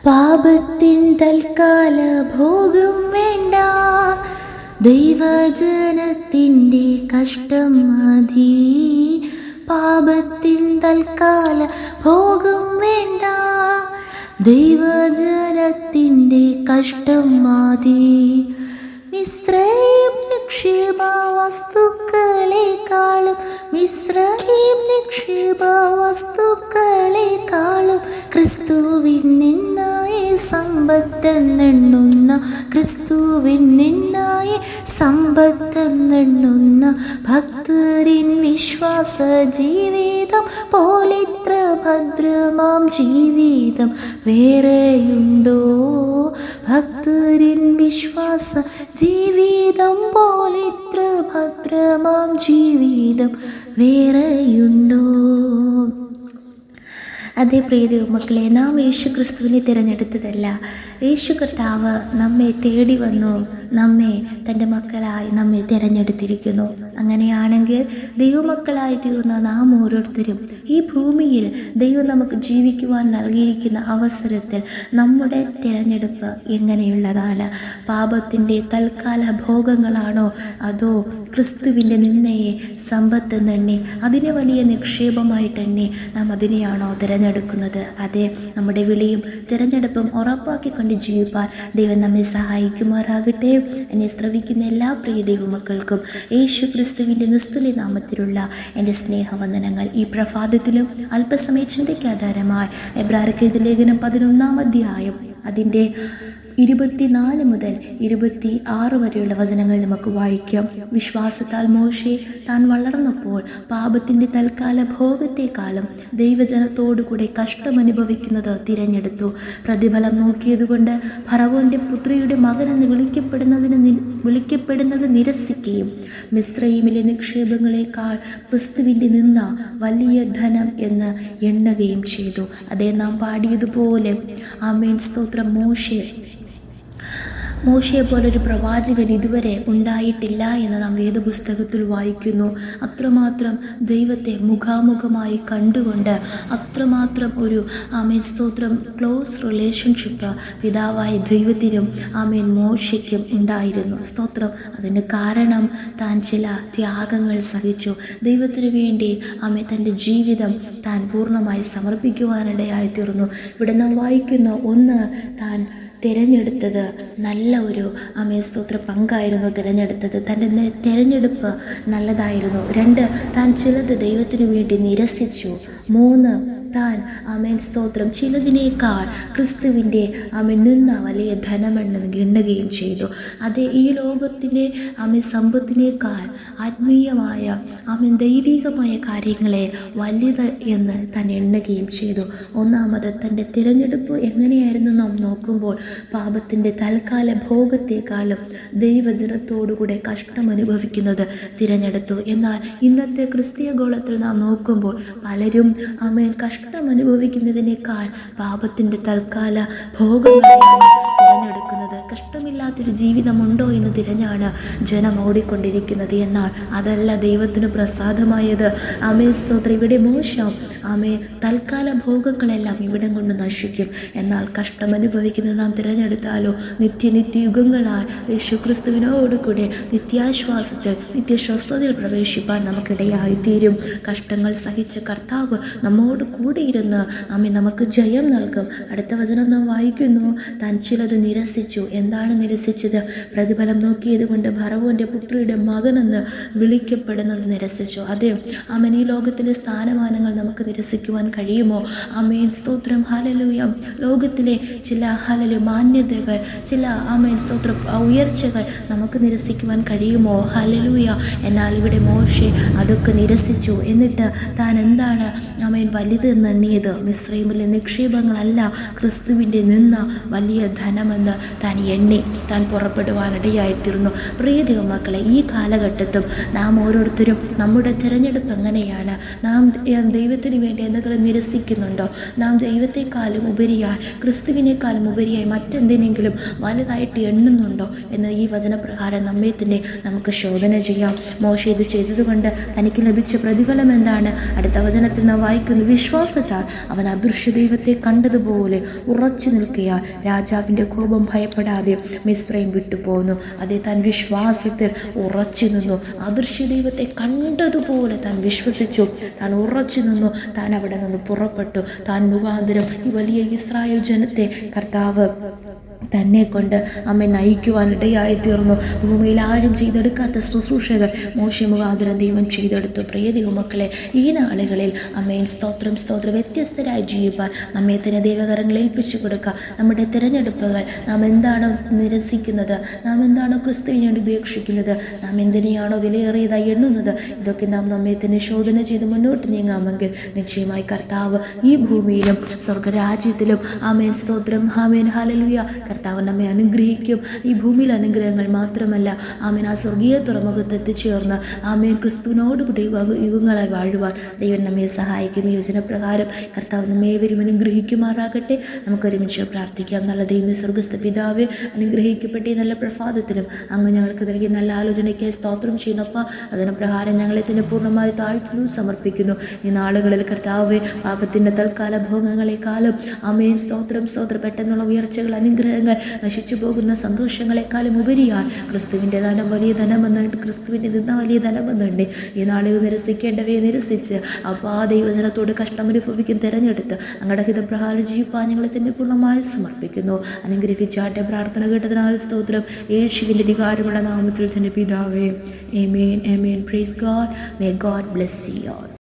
പാപത്തിൻ തൽക്കാല ഭോഗം വേണ്ട, ദൈവജനത്തിൻ്റെ കഷ്ടം മതി. പാപത്തിൻ തൽക്കാല ഭോഗം വേണ്ട, ദൈവജനത്തിൻ്റെ കഷ്ടം മതി. മിസ്രയീം നിക്ഷേപ വസ്തുക്കളെക്കാളും മിസ്രയീം വസ്തുക്കളെക്കാളും ക്രിസ്തുവിൻ നിന്നായി സമ്പത്തെന്നെണ്ണുന്ന സമ്പത്തെന്നെണ്ണുന്ന ഭക്തരിൻ വിശ്വാസ ജീവിതം പോലിത്ര ഭദ്രമാം ജീവിതം വേറെയുണ്ടോ? ഭക്തരിൻ വിശ്വാസ ജീവിതം പോലിത്ര ഭദ്രമാം ജീവിതം വേറെയുണ്ടോ? അതേ പ്രിയ ദൈവമക്കളെ, നാം യേശു ക്രിസ്തുവിനെ തിരഞ്ഞെടുത്തതല്ല. യേശു കർത്താവ് നമ്മെ തേടി വന്നു, നമ്മെ തൻ്റെ മക്കളായി നമ്മെ തിരഞ്ഞെടുത്തിരിക്കുന്നു. അങ്ങനെയാണെങ്കിൽ ദൈവമക്കളായി തീർന്ന നാം ഓരോരുത്തരും ഈ ഭൂമിയിൽ ദൈവം നമുക്ക് ജീവിക്കുവാൻ നൽകിയിരിക്കുന്ന അവസരത്തിൽ നമ്മുടെ തിരഞ്ഞെടുപ്പ് എങ്ങനെയുള്ളതാണ്? പാപത്തിൻ്റെ തൽക്കാല ഭോഗങ്ങളാണോ, അതോ ക്രിസ്തുവിൻ്റെ നിന്നയെ സമ്പത്തെന്നെണ്ണി അതിനെ വലിയ നിക്ഷേപമായിട്ട് തന്നെ നാം അതിനെയാണോ തിരഞ്ഞെടുക്കുന്നത്? അതെ, നമ്മുടെ വിളിയും തിരഞ്ഞെടുപ്പും ഉറപ്പാക്കിക്കൊണ്ട് ജീവിപ്പാൻ ദൈവം നമ്മെ സഹായിക്കുമാറാകട്ടെ. എന്നെ ശ്രവിക്കുന്ന എല്ലാ പ്രിയ ദൈവമക്കൾക്കും യേശു ക്രിസ്തുവിൻ്റെ നിസ്തുല്യ നാമത്തിലുള്ള എൻ്റെ സ്നേഹവന്ദനങ്ങൾ. ഈ പ്രഭാതത്തിലും അല്പസമയ ചിന്തയ്ക്ക് ആധാരമായി എബ്രായർക്ക് എഴുതിയ ലേഖനം 11-ാം അധ്യായം അതിൻ്റെ 24 മുതൽ 26 വരെയുള്ള വചനങ്ങൾ നമുക്ക് വായിക്കാം. വിശ്വാസത്താൽ മോശെ താൻ വളർന്നപ്പോൾ പാപത്തിൻ്റെ തൽക്കാല ഭോഗത്തെക്കാളും ദൈവജനത്തോടുകൂടെ കഷ്ടമനുഭവിക്കുന്നത് തിരഞ്ഞെടുത്തു. പ്രതിഫലം നോക്കിയതുകൊണ്ട് ഫറവോന്റെ പുത്രിയുടെ മകനെന്ന് വിളിക്കപ്പെടുന്നത് നിരസിക്കുകയും മിസ്രയീമിലെ നിക്ഷേപങ്ങളെക്കാൾ ക്രിസ്തുവിൻ്റെ നിന്ന വലിയ ധനം എന്ന് എണ്ണുകയും ചെയ്തു. അതേ, നാം പാടിയതുപോലെ ആമേൻ സ്തോത്രം. മോശയെ പോലൊരു പ്രവാചകൻ ഇതുവരെ ഉണ്ടായിട്ടില്ല എന്ന് നാം വേദപുസ്തകത്തിൽ വായിക്കുന്നു. അത്രമാത്രം ദൈവത്തെ മുഖാമുഖമായി കണ്ടുകൊണ്ട് അത്രമാത്രം ഒരു ആമേൻ സ്തോത്രം ക്ലോസ് റിലേഷൻഷിപ്പ് പിതാവായ ദൈവത്തിനും ആമേൻ മോശയ്ക്കും ഉണ്ടായിരുന്നു. സ്തോത്രം. അതിന് കാരണം താൻ ചില ത്യാഗങ്ങൾ സഹിച്ചു. ദൈവത്തിനു വേണ്ടി ആമേൻ തൻ്റെ ജീവിതം താൻ പൂർണ്ണമായി സമർപ്പിക്കുവാനിടയായി തീർന്നു. ഇവിടെ നാം വായിക്കുന്ന ഒന്ന്, താൻ തിരഞ്ഞെടുത്തത് നല്ല ഒരു സ്തോത്ര പങ്കായിരുന്നു തിരഞ്ഞെടുത്തത്. തൻ്റെ തിരഞ്ഞെടുപ്പ് നല്ലതായിരുന്നു. 2, താൻ ചിലത് ദൈവത്തിനു വേണ്ടി നിരസിച്ചു. 3, താൻ ആമേൻ സ്തോത്രം ചിലതിനേക്കാൾ ക്രിസ്തുവിൻ്റെ നിന്ന വലിയ ധനമെന്ന് എണ്ണുകയും ചെയ്തു. അതേ, ഈ ലോകത്തിലെ സമ്പത്തിനേക്കാൾ ആത്മീയമായ ദൈവികമായ കാര്യങ്ങളെ വലുത് എന്ന് താൻ എണ്ണുകയും ചെയ്തു. 1, തൻ്റെ തിരഞ്ഞെടുപ്പ് എങ്ങനെയായിരുന്നു നാം നോക്കുമ്പോൾ പാപത്തിൻ്റെ തൽക്കാല ഭോഗത്തെക്കാളും ദൈവജനത്തോടുകൂടെ കഷ്ടമനുഭവിക്കുന്നത് തിരഞ്ഞെടുത്തു. എന്നാൽ ഇന്നത്തെ ക്രിസ്തീയ ഗോളത്തിൽ നാം നോക്കുമ്പോൾ പലരും കഷ്ടമനുഭവിക്കുന്നതിനേക്കാൾ പാപത്തിൻ്റെ തൽക്കാല ഭോഗങ്ങളെയാണ് തിരഞ്ഞെടുക്കുന്നത്. കഷ്ടമില്ലാത്തൊരു ജീവിതമുണ്ടോ എന്ന് തിരഞ്ഞാണ് ജനം ഓടിക്കൊണ്ടിരിക്കുന്നത്. എന്നാൽ അതല്ല ദൈവത്തിന് പ്രസാദമായത്. സ്തോത്രം. ഇവിടെ മോശം തൽക്കാല ഭോഗങ്ങളെല്ലാം ഇവിടം കൊണ്ട് നശിക്കും. എന്നാൽ കഷ്ടമനുഭവിക്കുന്നത് നാം തിരഞ്ഞെടുത്താലോ നിത്യയുഗങ്ങളായി യേശു ക്രിസ്തുവിനോടുകൂടെ നിത്യാശ്വാസത്തിൽ നിത്യസ്വസ്ഥതയിൽ പ്രവേശിപ്പാൻ നമുക്കിടയായിത്തീരും. കഷ്ടങ്ങൾ സഹിച്ച കർത്താവ് നമ്മോട് കൂടെ ഇരുന്ന് നമുക്ക് ജയം നൽകും. അടുത്ത വചനം നാം വായിക്കുന്നു, താൻ ചിലത് നിരസിച്ചു. എന്താണ് നിരസിച്ചത്? പ്രതിഫലം നോക്കിയത് കൊണ്ട് ഫറവോന്റെ പുത്രിയുടെ മകനെന്ന് വിളിക്കപ്പെടുന്നത് നിരസിച്ചു. അതെ, ഈ ലോകത്തിലെ സ്ഥാനമാനങ്ങൾ നമുക്ക് നിരസിക്കുവാൻ കഴിയുമോ? സ്തോത്രം. ഹല്ലേലൂയ. ലോകത്തിലെ ചില മാന്യതകൾ, ചില സ്തോത്രം ഉയർച്ചകൾ നമുക്ക് നിരസിക്കുവാൻ കഴിയുമോ? ഹല്ലേലൂയ. എന്നാൽ ഇവിടെ മോശെ അതൊക്കെ നിരസിച്ചു. എന്നിട്ട് താൻ എന്താണ് വലുതെന്ന് എണ്ണിയത്? മിസ്രയീമിലെ നിക്ഷേപങ്ങളല്ല ക്രിസ്തുവിൻ്റെ നിന്ന വലിയ ധനമെന്ന് താൻ എണ്ണി താൻ പുറപ്പെടുവാനിടയായിത്തീർന്നു. പ്രിയ ദൈവമക്കളെ, ഈ കാലഘട്ടത്തും നാം ഓരോരുത്തരും നമ്മുടെ തിരഞ്ഞെടുപ്പ് എങ്ങനെയാണ്? നാം ദൈവത്തിന് വേണ്ടി എന്തെങ്കിലും നിരസിക്കുന്നുണ്ടോ? നാം ദൈവത്തെക്കാളും ഉപരിയായി ക്രിസ്തുവിനേക്കാളും ഉപരിയായി മറ്റെന്തിനെങ്കിലും വലുതായിട്ട് എണ്ണുന്നുണ്ടോ എന്ന് ഈ വചനപ്രകാരം നമ്മെ തന്നെ നമുക്ക് ശോധന ചെയ്യാം. മോശെ ഇത് ചെയ്തതുകൊണ്ട് തനിക്ക് ലഭിച്ച പ്രതിഫലം എന്താണ്? അടുത്ത വചനത്തിൽ നാം വായിക്കുന്നു, വിശ്വാസം വിശ്വാസത്താൽ അവൻ അദൃശ്യ ദൈവത്തെ കണ്ടതുപോലെ ഉറച്ചു നിൽക്കുകയാൽ രാജാവിൻ്റെ കോപം ഭയപ്പെടാതെ മിസ്രൈം വിട്ടുപോന്നു. അതേ, താൻ വിശ്വാസത്തിൽ ഉറച്ചു നിന്നു. അദൃശ്യ ദൈവത്തെ കണ്ടതുപോലെ താൻ വിശ്വസിച്ചു, താൻ ഉറച്ചു നിന്നു. താൻ അവിടെ നിന്ന് പുറപ്പെട്ടു. താൻ മുഖാന്തരം ഈ വലിയ ഇസ്രായേൽ ജനത്തെ കർത്താവ് തന്നെ കൊണ്ട് അമ്മ നയിക്കുവാനിടയായി തീർന്നു. ഭൂമിയിൽ ആരും ചെയ്തെടുക്കാത്ത ശുശ്രൂഷകൾ മോശെ മുഖാന്തരം ദൈവം ചെയ്തെടുത്തു. പ്രിയ ദൈവമക്കളെ, ഈ നാളുകളിൽ അമ്മേൻ സ്തോത്രം സ്തോത്രം വ്യത്യസ്തരായി ജീവിപ്പാൻ നമ്മെ തന്നെ ദൈവകരങ്ങൾ ഏൽപ്പിച്ചു കൊടുക്കുക. നമ്മുടെ തിരഞ്ഞെടുപ്പുകൾ, നാം എന്താണോ നിരസിക്കുന്നത്, നാം എന്താണോ ക്രിസ്തുവിനെ ഉപേക്ഷിക്കുന്നത്, നാം എന്തിനെയാണോ വിലയേറിയതായി എണ്ണുന്നത്, ഇതൊക്കെ നാം നമ്മെ തന്നെ ശോധന ചെയ്ത് മുന്നോട്ട് നീങ്ങാമെങ്കിൽ നിശ്ചയമായി കർത്താവ് ഈ ഭൂമിയിലും സ്വർഗരാജ്യത്തിലും ആമേൻ സ്തോത്രം ആമേൻ ഹല്ലേലൂയ കർത്താവ് നമ്മെ അനുഗ്രഹിക്കും. ഈ ഭൂമിയിൽ അനുഗ്രഹങ്ങൾ മാത്രമല്ല, ആമേൻ ആ സ്വർഗീയ തുറമുഖത്ത് എത്തിച്ചേർന്ന് ആമേൻ ക്രിസ്തുവിനോടുകൂടി യുഗങ്ങളായി വാഴുവാൻ ദൈവം നമ്മെ സഹായിക്കും. ഈ യോജനപ്രകാരം കർത്താവ് നമ്മെ ഏവരും അനുഗ്രഹിക്കുമാറാകട്ടെ. നമുക്കൊരുമിച്ച് പ്രാർത്ഥിക്കാം. നല്ല ദൈവമേ, സ്വർഗസ്ഥ പിതാവേ, അനുഗ്രഹിക്കപ്പെട്ട ഈ നല്ല പ്രഭാതത്തിലും അങ്ങ് ഞങ്ങൾക്ക് നൽകിയ നല്ല ആലോചനയ്ക്കായി സ്തോത്രം ചെയ്യുന്നപ്പ അതിന് പ്രകാരം ഞങ്ങളെ തന്നെ പൂർണ്ണമായി താഴ്ത്തുന്നു സമർപ്പിക്കുന്നു. ഈ നാളുകളിൽ കർത്താവേ, പാപത്തിൻ്റെ തൽക്കാല ഭോഗങ്ങളെക്കാളും ആമേൻ സ്തോത്രം സ്തോത്രം പെട്ടെന്നുള്ള ഉയർച്ചകൾ, അനുഗ്രഹങ്ങൾ, നശിച്ചു പോകുന്ന സന്തോഷങ്ങളെക്കാളും ഉപരിയാൽ ക്രിസ്തുവിൻ്റെ ധനം വലിയ ധനമെന്നുണ്ട്, ക്രിസ്തുവിൻ്റെ നിന്ന് വലിയ ധനമെന്നുണ്ട്. ഈ നാളിൽ നിരസിക്കേണ്ടവയെ നിരസിച്ച് ആ ദൈവജനത്തോട് കഷ്ടമനുഭവിക്കും തിരഞ്ഞെടുത്ത് അങ്ങയുടെ ഹിതപ്രകാരം ജീവിപ്പാൻ ഞങ്ങളെ തന്നെ പൂർണ്ണമായി സമർപ്പിക്കുന്നു. അനുഗ്രഹിച്ചാട്ടെ. പ്രാർത്ഥന കേട്ടതിനാൽ സ്തോത്രം. യേശുവിൻ്റെ അധികാരമുള്ള നാമത്തിൽ തന്നെ പിതാവേ. ആമേൻ ആമേൻ. Praise God. May God bless you all.